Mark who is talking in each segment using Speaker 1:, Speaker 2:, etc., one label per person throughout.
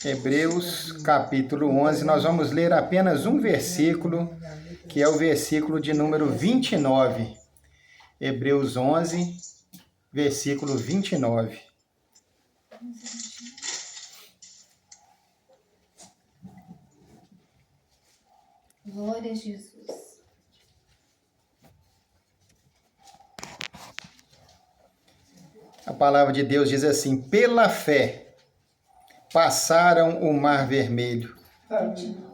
Speaker 1: Hebreus capítulo 11, nós vamos ler apenas um versículo, que é o versículo de número 29. Hebreus 11, versículo 29.
Speaker 2: Glória a Jesus.
Speaker 1: A palavra de Deus diz assim: pela fé passaram o mar vermelho,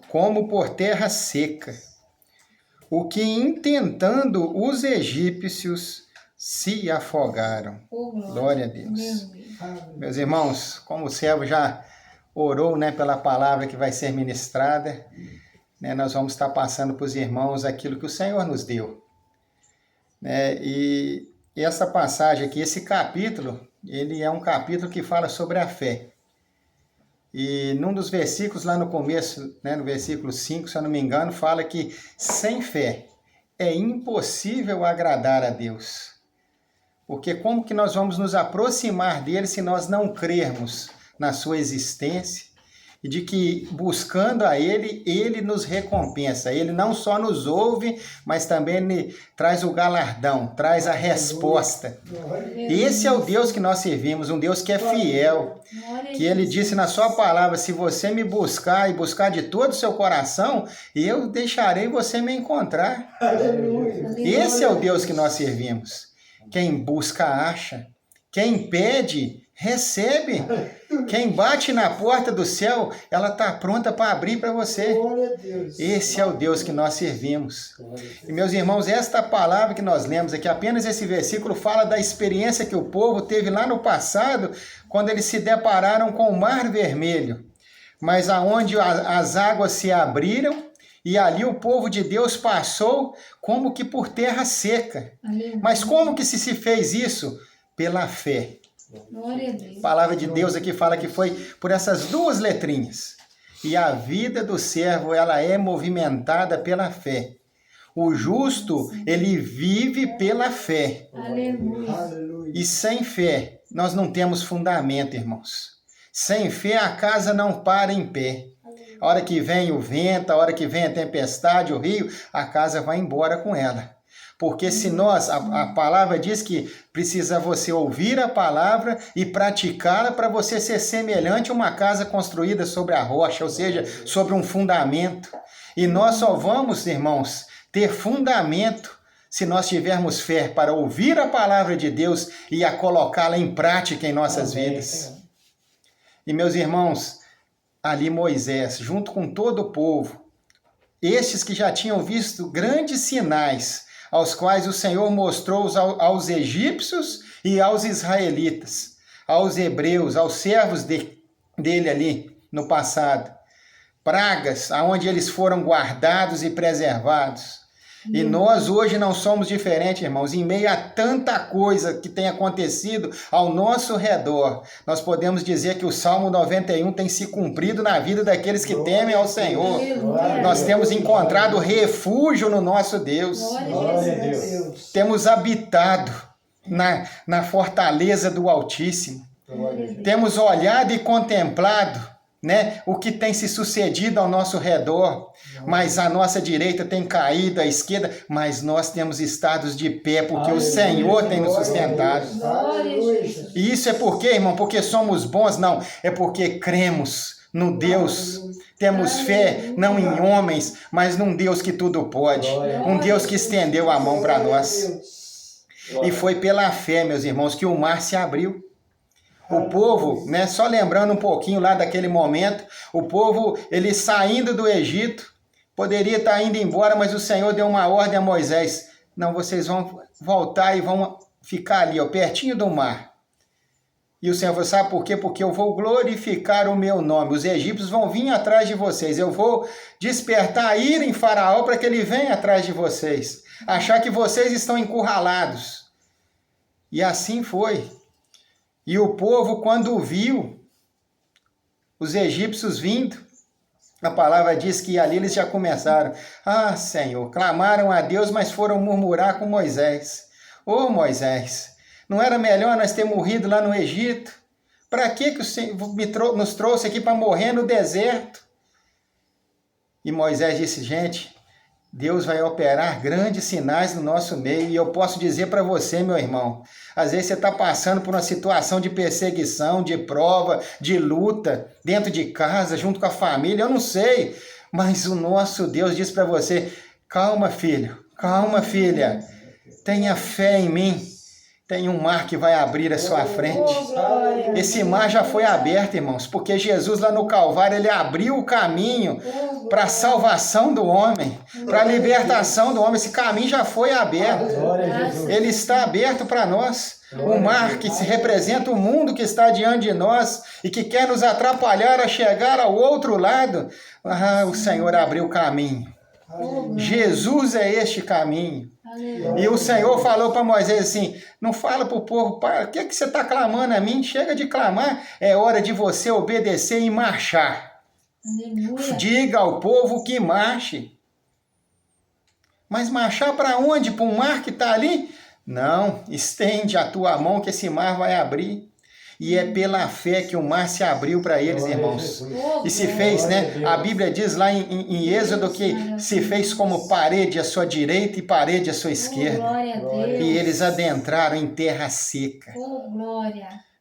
Speaker 1: como por terra seca, o que intentando os egípcios se afogaram. Glória a Deus. Meus irmãos, como o servo já orou, pela palavra que vai ser ministrada, nós vamos estar passando para os irmãos aquilo que o Senhor nos deu. E essa passagem aqui, esse capítulo, ele é um capítulo que fala sobre a fé. E num dos versículos lá no começo, no versículo 5, se eu não me engano, fala que sem fé é impossível agradar a Deus. Porque como que nós vamos nos aproximar dele se nós não crermos na sua existência e de que buscando a ele, ele nos recompensa. Ele não só nos ouve, mas também ele traz o galardão, traz a resposta. Esse é o Deus que nós servimos, um Deus que é fiel, que ele disse na sua palavra: se você me buscar e buscar de todo o seu coração, eu deixarei você me encontrar. Esse é o Deus que nós servimos. Quem busca, acha. Quem pede, recebe. Quem bate na porta do céu, ela está pronta para abrir para você. Esse é o Deus que nós servimos. E meus irmãos, esta palavra que nós lemos aqui, apenas esse versículo, fala da experiência que o povo teve lá no passado, quando eles se depararam com o Mar Vermelho. Mas aonde as águas se abriram, e ali o povo de Deus passou como que por terra seca. Mas como que se fez isso? Pela fé. A palavra de Deus aqui fala que foi por essas duas letrinhas. E a vida do servo, ela é movimentada pela fé. O justo, ele vive pela fé. Aleluia. E sem fé, nós não temos fundamento, irmãos. Sem fé, a casa não para em pé. A hora que vem o vento, a hora que vem a tempestade, o rio, a casa vai embora com ela. Porque se nós, a palavra diz que precisa você ouvir a palavra e praticá-la para você ser semelhante a uma casa construída sobre a rocha, ou seja, sobre um fundamento. E nós só vamos, irmãos, ter fundamento se nós tivermos fé para ouvir a palavra de Deus e a colocá-la em prática em nossas vidas. E meus irmãos, ali Moisés, junto com todo o povo, estes que já tinham visto grandes sinais, aos quais o Senhor mostrou aos egípcios e aos israelitas, aos hebreus, aos servos dele ali no passado. Pragas, aonde eles foram guardados e preservados. E nós hoje não somos diferentes, irmãos. Em meio a tanta coisa que tem acontecido ao nosso redor, nós podemos dizer que o Salmo 91 tem se cumprido na vida daqueles que temem ao Senhor. Nós temos encontrado refúgio no nosso Deus. Temos habitado na fortaleza do Altíssimo. Temos olhado e contemplado o que tem se sucedido ao nosso redor, mas a nossa direita tem caído, a esquerda, mas nós temos estado de pé, porque o Senhor tem nos sustentado. E isso é por quê, irmão? Porque somos bons? Não, é porque cremos no Deus. Temos fé não em homens, mas num Deus que tudo pode, um Deus que estendeu a mão para nós. E foi pela fé, meus irmãos, que o mar se abriu. O povo, só lembrando um pouquinho lá daquele momento, o povo, ele saindo do Egito, poderia estar indo embora, mas o Senhor deu uma ordem a Moisés: não, vocês vão voltar e vão ficar ali, pertinho do mar. E o Senhor falou: sabe por quê? Porque eu vou glorificar o meu nome, os egípcios vão vir atrás de vocês, eu vou despertar a ira em Faraó para que ele venha atrás de vocês, achar que vocês estão encurralados. E assim foi. E o povo, quando viu os egípcios vindo, a palavra diz que ali eles já começaram: ah, Senhor, clamaram a Deus, mas foram murmurar com Moisés. Ô Moisés, não era melhor nós ter morrido lá no Egito? Para que o Senhor nos trouxe aqui para morrer no deserto? E Moisés disse, gente, Deus vai operar grandes sinais no nosso meio. E eu posso dizer para você, meu irmão, às vezes você está passando por uma situação de perseguição, de prova, de luta, dentro de casa, junto com a família, eu não sei. Mas o nosso Deus diz para você, calma, filho, calma, filha, tenha fé em mim. Tem um mar que vai abrir à sua frente. Esse mar já foi aberto, irmãos, porque Jesus lá no Calvário, ele abriu o caminho para a salvação do homem, para a libertação do homem. Esse caminho já foi aberto. Ele está aberto para nós. O mar que se representa o mundo que está diante de nós e que quer nos atrapalhar a chegar ao outro lado. O Senhor abriu o caminho. Jesus é este caminho. E o Senhor falou para Moisés assim, não fala para o povo, o que você está clamando a mim? Chega de clamar, é hora de você obedecer e marchar. Aleluia. Diga ao povo que marche. Mas marchar para onde? Para o mar que está ali? Não, estende a tua mão que esse mar vai abrir. E é pela fé que o mar se abriu para eles, irmãos. E se fez, né? A Bíblia diz lá em Êxodo que se fez como parede à sua direita e parede à sua esquerda. E eles adentraram em terra seca.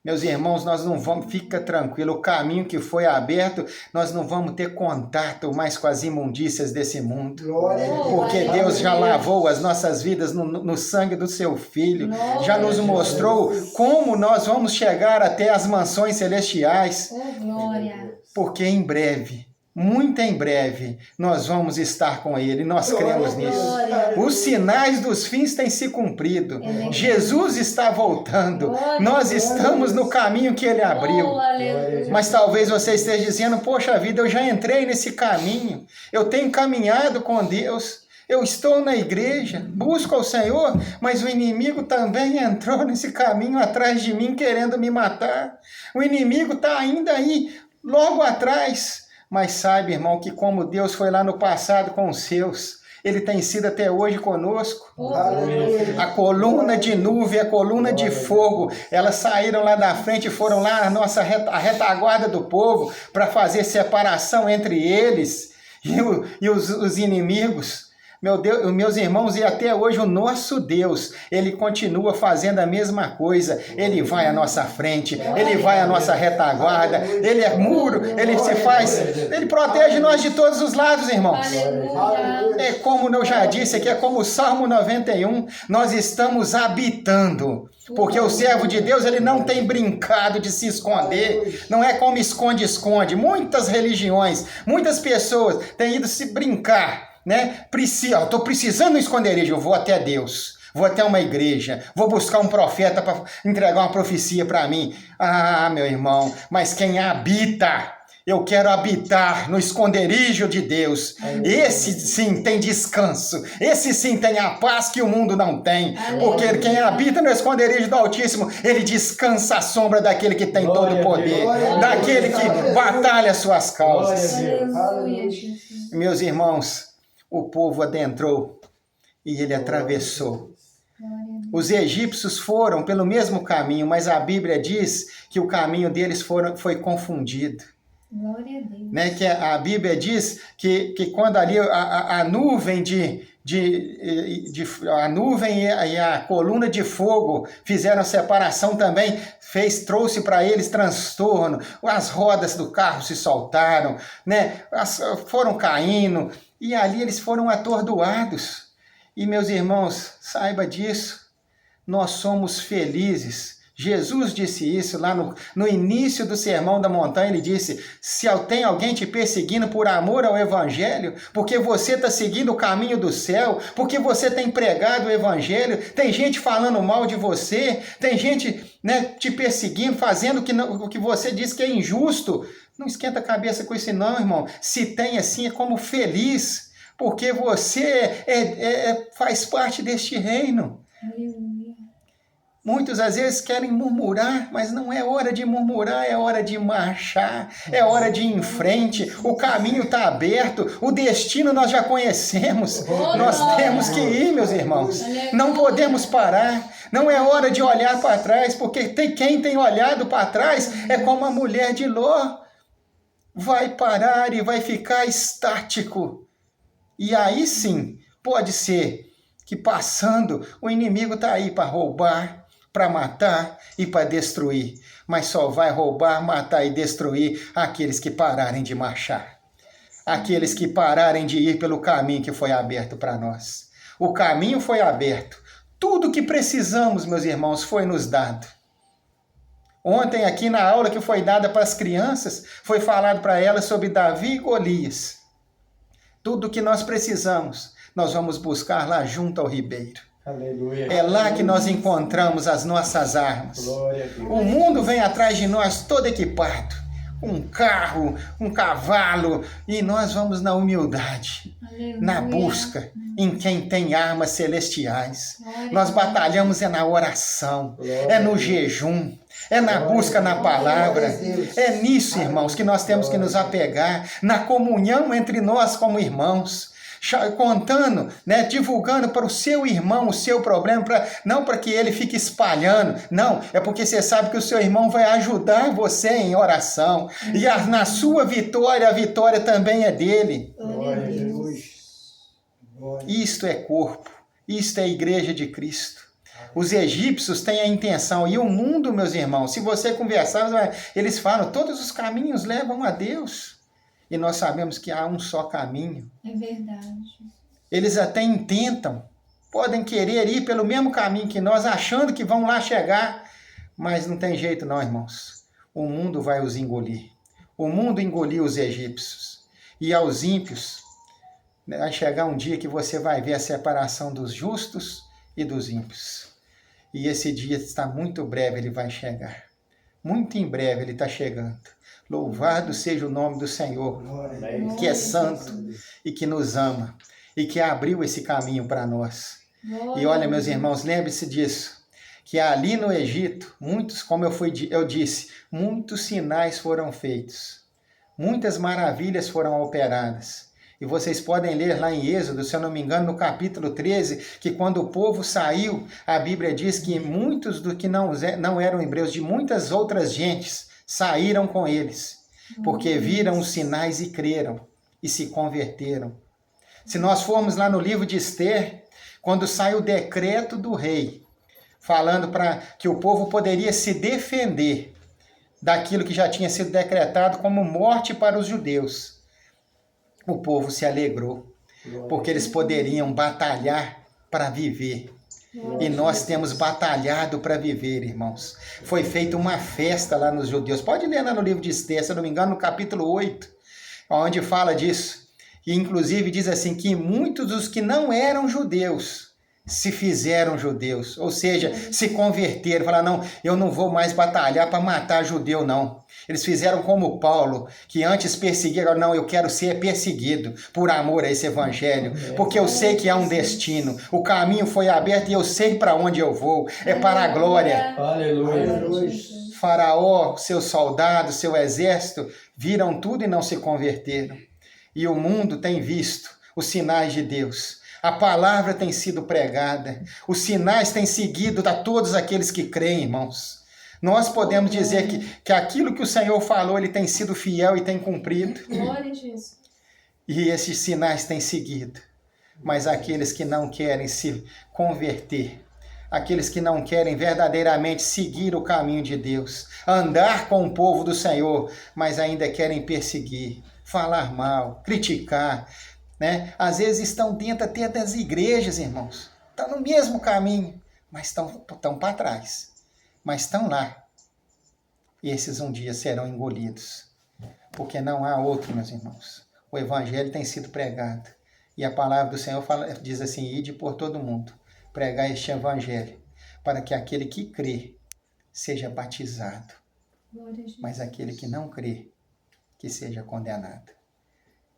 Speaker 1: Meus irmãos, nós não vamos, fica tranquilo, o caminho que foi aberto, nós não vamos ter contato mais com as imundícias desse mundo. Porque Deus já lavou as nossas vidas no sangue do seu Filho, já nos mostrou como nós vamos chegar até as mansões celestiais. Porque em breve, muito em breve, nós vamos estar com Ele, nós cremos nisso. Os sinais dos fins têm se cumprido. Jesus está voltando. Nós estamos no caminho que Ele abriu. Mas talvez você esteja dizendo, poxa vida, eu já entrei nesse caminho. Eu tenho caminhado com Deus. Eu estou na igreja, busco ao Senhor, mas o inimigo também entrou nesse caminho atrás de mim, querendo me matar. O inimigo está ainda aí, logo atrás. Mas saiba, irmão, que como Deus foi lá no passado com os seus, Ele tem sido até hoje conosco. A coluna de nuvem, a coluna de fogo, elas saíram lá da frente e foram lá a retaguarda do povo para fazer separação entre eles e os inimigos. Meu Deus, meus irmãos, e até hoje o nosso Deus, Ele continua fazendo a mesma coisa. Ele vai à nossa frente, Ele vai à nossa retaguarda, Ele é muro, Ele protege nós de todos os lados, irmãos. É como eu já disse aqui, é como o Salmo 91, nós estamos habitando. Porque o servo de Deus, ele não tem brincado de se esconder, não é como esconde-esconde. Muitas religiões, muitas pessoas têm ido se brincar, né? Estou precisando de um esconderijo, eu vou até Deus, vou até uma igreja, vou buscar um profeta para entregar uma profecia para mim. Ah, meu irmão, mas quem habita, eu quero habitar no esconderijo de Deus. Esse sim tem descanso, esse sim tem a paz que o mundo não tem, porque quem habita no esconderijo do Altíssimo, ele descansa à sombra daquele que tem todo o poder, daquele que batalha as suas causas. Meus irmãos, o povo adentrou e ele atravessou. Os egípcios foram pelo mesmo caminho, mas a Bíblia diz que o caminho deles foi confundido.
Speaker 2: Glória a Deus.
Speaker 1: Né? Que a Bíblia diz que quando ali a nuvem a nuvem e a coluna de fogo fizeram separação também, trouxe para eles transtorno, as rodas do carro se soltaram, né? Foram caindo, e ali eles foram atordoados. E meus irmãos, saiba disso, nós somos felizes. Jesus disse isso lá no início do Sermão da Montanha, ele disse, se tem alguém te perseguindo por amor ao Evangelho, porque você está seguindo o caminho do céu, porque você tem pregado o Evangelho, tem gente falando mal de você, tem gente, né, te perseguindo, fazendo o que você diz que é injusto, não esquenta a cabeça com isso não, irmão. Se tem assim, é como feliz, porque você faz parte deste reino. Muitos às vezes querem murmurar, mas não é hora de murmurar, é hora de marchar, é hora de ir em frente, o caminho está aberto, o destino nós já conhecemos, nós temos que ir, meus irmãos, não podemos parar, Não é hora de olhar para trás, porque quem tem olhado para trás é como a mulher de Ló. Vai parar e vai ficar estático. E aí sim, pode ser que passando, o inimigo está aí para roubar, para matar e para destruir. Mas só vai roubar, matar e destruir aqueles que pararem de marchar. Aqueles que pararem de ir pelo caminho que foi aberto para nós. O caminho foi aberto. Tudo que precisamos, meus irmãos, foi nos dado. Ontem, aqui na aula que foi dada para as crianças, foi falado para elas sobre Davi e Golias. Tudo que nós precisamos, nós vamos buscar lá junto ao ribeiro.
Speaker 3: Aleluia.
Speaker 1: É lá que nós encontramos as nossas armas. O mundo vem atrás de nós todo equipado. Um carro, um cavalo, e nós vamos na humildade,
Speaker 2: Aleluia.
Speaker 1: na busca em quem tem armas celestiais.
Speaker 2: Glória
Speaker 1: Nós
Speaker 2: a Deus.
Speaker 1: batalhamos é na oração, é no jejum, é na busca na palavra. É nisso, irmãos, que nós temos que nos apegar, na comunhão entre nós como irmãos. Contando, né, divulgando para o seu irmão o seu problema, não para que ele fique espalhando, não, é porque você sabe que o seu irmão vai ajudar você em oração, e na sua vitória, a vitória também é dele.
Speaker 2: Glória a Deus.
Speaker 1: Isto é corpo, isto é igreja de Cristo. Os egípcios têm a intenção, e o mundo, meus irmãos, se você conversar, eles falam, todos os caminhos levam a Deus. E nós sabemos que há um só caminho.
Speaker 2: É verdade.
Speaker 1: Eles até intentam, podem querer ir pelo mesmo caminho que nós, achando que vão lá chegar, mas não tem jeito não, irmãos. O mundo vai os engolir. O mundo engoliu os egípcios. E aos ímpios, vai chegar um dia que você vai ver a separação dos justos e dos ímpios. E esse dia está muito breve, ele vai chegar. Muito em breve ele está chegando. Louvado seja o nome do Senhor, que é santo e que nos ama e que abriu esse caminho para nós. E olha, meus irmãos, lembre-se disso, que ali no Egito, muitos, como eu disse, muitos sinais foram feitos, muitas maravilhas foram operadas. E vocês podem ler lá em Êxodo, se eu não me engano, no capítulo 13, que quando o povo saiu, a Bíblia diz que muitos do que não eram hebreus, de muitas outras gentes, saíram com eles, porque viram os sinais e creram, e se converteram. Se nós formos lá no livro de Esther, quando sai o decreto do rei, falando para que o povo poderia se defender daquilo que já tinha sido decretado como morte para os judeus, o povo se alegrou, porque eles poderiam batalhar para viver. E nós temos batalhado para viver, irmãos. Foi feita uma festa lá nos judeus. Pode ler lá no livro de Esther, se eu não me engano, no capítulo 8, onde fala disso. E inclusive diz assim, que muitos dos que não eram judeus se fizeram judeus. Ou seja, se converteram. Falaram, não, eu não vou mais batalhar para matar judeu, não. Eles fizeram como Paulo, que antes perseguia, agora não, eu quero ser perseguido por amor a esse evangelho, porque eu sei que há um destino, o caminho foi aberto e eu sei para onde eu vou, é para a glória.
Speaker 3: Aleluia.
Speaker 1: Faraó, seus soldados, seu exército, viram tudo e não se converteram. E o mundo tem visto os sinais de Deus. A palavra tem sido pregada, os sinais têm seguido a todos aqueles que creem, irmãos. Nós podemos dizer que aquilo que o Senhor falou, ele tem sido fiel e tem cumprido.
Speaker 2: Glória a Jesus.
Speaker 1: E esses sinais têm seguido. Mas aqueles que não querem se converter, aqueles que não querem verdadeiramente seguir o caminho de Deus, andar com o povo do Senhor, mas ainda querem perseguir, falar mal, criticar, né? Às vezes estão dentro até das igrejas, irmãos. Estão no mesmo caminho, mas estão para trás. Mas estão lá. E esses um dia serão engolidos. Porque não há outro, meus irmãos. O evangelho tem sido pregado. E a palavra do Senhor diz assim, ide por todo mundo, pregar este evangelho, para que aquele que crê seja batizado. Mas aquele que não crê, que seja condenado.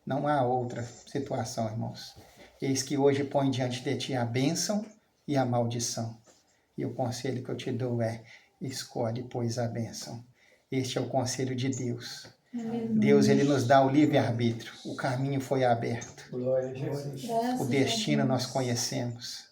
Speaker 1: Não há outra situação, irmãos. Eis que hoje põe diante de ti a bênção e a maldição. E o conselho que eu te dou é, escolhe, pois, a bênção. Este é o conselho de Deus. Deus, ele nos dá o livre-arbítrio. O caminho foi aberto.
Speaker 3: Glória a Jesus.
Speaker 1: O destino nós conhecemos.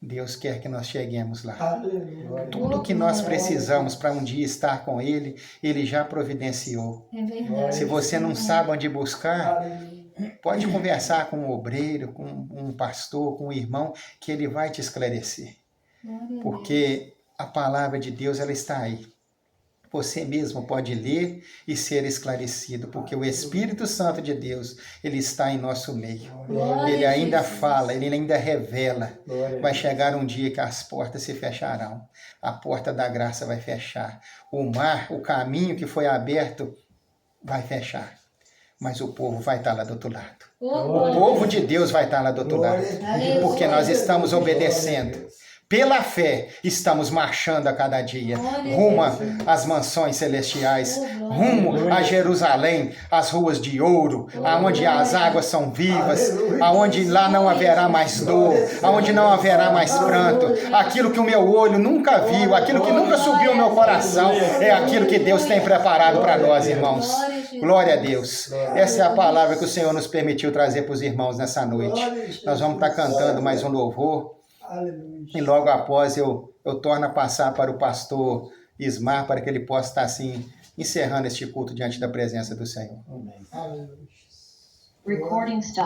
Speaker 1: Deus quer que nós cheguemos lá.
Speaker 3: Aleluia.
Speaker 1: Tudo que nós precisamos para um dia estar com Ele, Ele já providenciou.
Speaker 2: É verdade.
Speaker 1: Se você não sabe onde buscar,
Speaker 3: Aleluia.
Speaker 1: pode conversar com um obreiro, com um pastor, com um irmão, que ele vai te esclarecer.
Speaker 2: Glória a Deus.
Speaker 1: Porque a palavra de Deus, ela está aí. Você mesmo pode ler e ser esclarecido, porque o Espírito Santo de Deus, ele está em nosso meio.
Speaker 2: Glória
Speaker 1: Ele
Speaker 2: a
Speaker 1: ainda
Speaker 2: Jesus.
Speaker 1: fala, ele ainda revela.
Speaker 3: Glória.
Speaker 1: Vai chegar um dia que as portas se fecharão. A porta da graça vai fechar. O mar, o caminho que foi aberto, vai fechar. Mas o povo vai estar lá do outro lado. O povo de Deus vai estar lá do outro lado.
Speaker 2: Aleluia.
Speaker 1: Porque nós estamos obedecendo. Pela fé, estamos marchando a cada dia,
Speaker 2: Glória a
Speaker 1: rumo
Speaker 2: Deus.
Speaker 1: às mansões celestiais,
Speaker 2: Oh, glória.
Speaker 1: rumo a Jerusalém, as ruas de ouro, aonde as águas são vivas, aonde lá não haverá mais dor, aonde não haverá mais pranto. Aquilo que o meu olho nunca viu, aquilo que nunca subiu ao meu coração, é aquilo que Deus tem preparado para nós, irmãos.
Speaker 2: Glória a Jesus.
Speaker 1: Glória a Deus. Essa é a palavra que o Senhor nos permitiu trazer para os irmãos nessa noite. Nós vamos estar cantando mais um louvor.
Speaker 3: Aleluia.
Speaker 1: E logo após eu torno a passar para o pastor Ismar, para que ele possa estar assim, encerrando este culto diante da presença do Senhor.
Speaker 3: Aleluia.
Speaker 4: Recording stop.